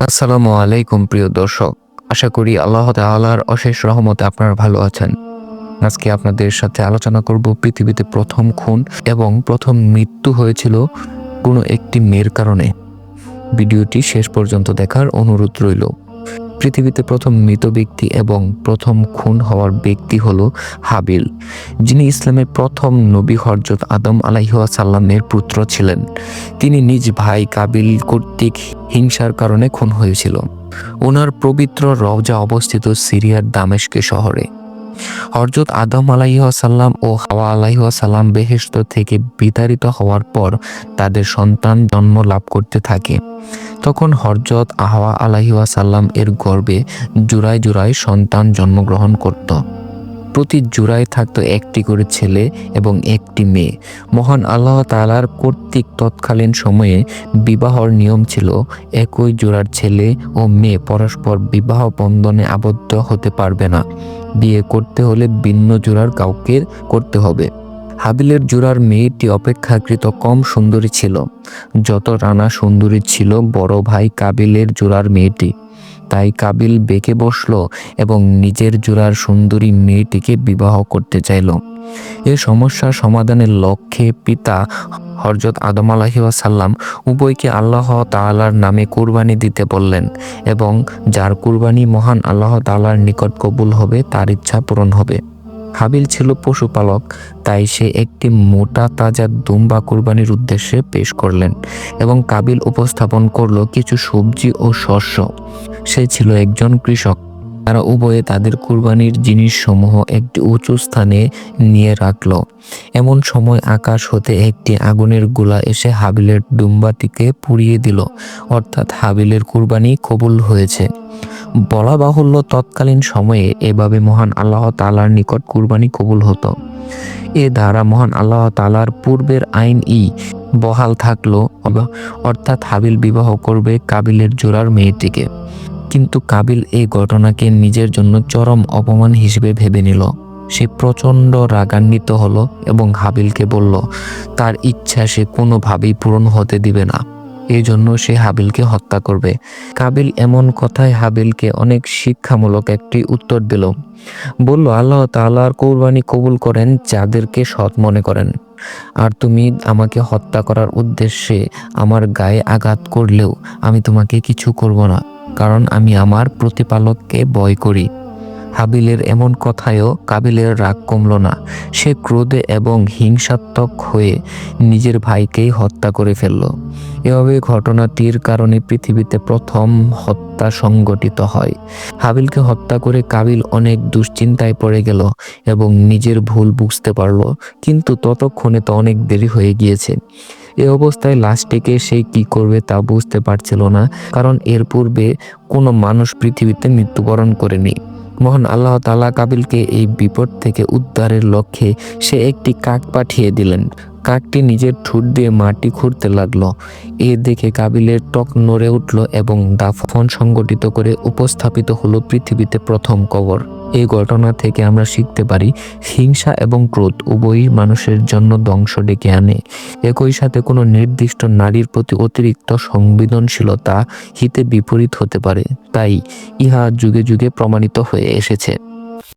আসসালামু আলাইকুম প্রিয় দর্শক। আশা করি আল্লাহ তাআলার অশেষ রহমতে আপনারা ভালো আছেন। আজকে আপনাদের সাথে আলোচনা করব পৃথিবীতে প্রথম খুন এবং প্রথম মৃত্যু হয়েছিল কোনো একটি মেয়ের কারণে। ভিডিওটি শেষ পর্যন্ত দেখার অনুরোধ রইল। পৃথিবীতে প্রথম মৃত ব্যক্তি এবং প্রথম খুন হওয়ার ব্যক্তি হলো হাবিল, যিনি ইসলামের প্রথম নবী হযরত আদম আলাইহিসসালামের পুত্র ছিলেন। তিনি নিজ ভাই কাবিল কর্তৃক হিংসার কারণে খুন হয়েছিল। ওনার পবিত্র রওজা অবস্থিত সিরিয়ার দামেস্ক শহরে। হযরত আদম আলাইহিসসালাম ও হাওয়া আলাইহিসসালাম বেহেশত থেকে বিতাড়িত হওয়ার পর তাদের সন্তান জন্ম লাভ করতে থাকে। তখন হযরত হাওয়া আলাইহিসসালাম এর গর্ভে জোড়ায় জোড়ায় সন্তান জন্মগ্রহণ করত। প্রতি জোড়ায় থাকত একটি করে ছেলে এবং একটি মেয়ে। মহান আল্লাহ তাআলার কর্তৃক তৎকালীন সময়ে বিবাহর নিয়ম ছিল একই জোড়ার ছেলে ও মেয়ে পরস্পর বিবাহ বন্ধনে আবদ্ধ হতে পারবে না। বিয়ে করতে হলে ভিন্ন জোড়ার কাউকে করতে হবে। হাবিলের জোড়ার মেয়েটি অপেক্ষাকৃত কম সুন্দরী ছিল যত রানা সুন্দরী ছিল বড় ভাই কাবিলের জোড়ার মেয়েটি। তাই কাবিল বেঁকে বসল এবং নিজের জোড়ার সুন্দরী মেয়েটিকে বিবাহ করতে চাইল। এ সমস্যার সমাধানের লক্ষ্যে পিতা হযরত আদম আলাইহিসসালাম উভয়কে আল্লাহ তাআলার নামে কুরবানি দিতে বললেন, এবং যার কুরবানি মহান আল্লাহ তাআলার নিকট কবুল হবে তার ইচ্ছা পূরণ হবে। হাবিল ছিল পশুপালক, তাই সে একটি মোটা তাজা দুম্বা কুরবানির উদ্দেশ্যে পেশ করলেন এবং কাবিল উপস্থাপন করল কিছু সবজি ও শস্য। সে ছিল একজন কৃষক। তারা উভয়ে তাদের কুরবানির জিনিসসমূহ একটি উঁচু স্থানে নিয়ে রাখল। এমন সময় আকাশ হতে একটি আগুনের গোলা এসে হাবিলের দুম্বাটিকে পুড়িয়ে দিল, অর্থাৎ হাবিলের কুরবানি কবুল হয়েছে। বলা বাহুল্য তৎকালীন সময়ে এভাবে মহান আল্লাহ তাআলার নিকট কুরবানি কবুল হতো। এ দ্বারা মহান আল্লাহ তাআলার পূর্বের আইন বহাল থাকলো, অর্থাৎ হাবিল বিবাহ করবে কাবিলের জোড়ার মেয়েটিকে। কিন্তু কাবিল এই ঘটনাকে নিজের জন্য চরম অপমান হিসেবে ভেবে নিল। সে প্রচণ্ড রাগান্বিত হলো এবং হাবিলকে বলল তার ইচ্ছা সে কোনোভাবেই পূরণ হতে দিবে না। এই জন্য সে হাবিলকে হত্যা করবে। কাবিল এমন কথায় হাবিলকে অনেক শিক্ষামূলক একটি উত্তর দিল। বলল, আল্লাহ তাআলার কুরবানি কবুল করেন যাদেরকে সৎ মনে করেন। আর তুমি আমাকে হত্যা করার উদ্দেশ্যে আমার গায়ে আঘাত করলেও আমি তোমাকে কিছু করব না, কারণ আমি আমার প্রতিপালককে ভয় করি। হাবিলের এমন কথায়ও কাবিলের রাগ কমল না। সে ক্রোধে এবং হিংসাত্মক হয়ে নিজের ভাইকেই হত্যা করে ফেলল। এভাবে ঘটনাটির কারণে পৃথিবীতে প্রথম হত্যা সংঘটিত হয়। হাবিলকে হত্যা করে কাবিল অনেক দুশ্চিন্তায় পড়ে গেল এবং নিজের ভুল বুঝতে পারল, কিন্তু ততক্ষণে তো অনেক দেরি হয়ে গিয়েছে। এ অবস্থায় লাশটিকে সে কি করবে তা বুঝতে পারছিল না, কারণ এর পূর্বে কোনো মানুষ পৃথিবীতে মৃত্যুবরণ করেনি। মহান আল্লাহ তাআলা কাবিলকে এই বিপদ থেকে উদ্ধারের লক্ষ্যে সে একটি কাক পাঠিয়ে দিলেন। কাকটি নিজের ঠোঁট দিয়ে মাটি খুঁড়তে লাগলো। এ দেখে কাবিলের ত্বক নড়ে উঠল এবং দাফন সংগঠিত করে উপস্থাপিত হলো পৃথিবীতে প্রথম কবর। এই ঘটনা থেকে আমরা শিখতে পারি হিংসা এবং ক্রোধ উভয়ই মানুষের জন্য ধ্বংস ডেকে আনে। একই সাথে কোনো নির্দিষ্ট নারীর প্রতি অতিরিক্ত সংবেদনশীলতা হিতে বিপরীত হতে পারে, তাই ইহা যুগে যুগে প্রমাণিত হয়ে এসেছে।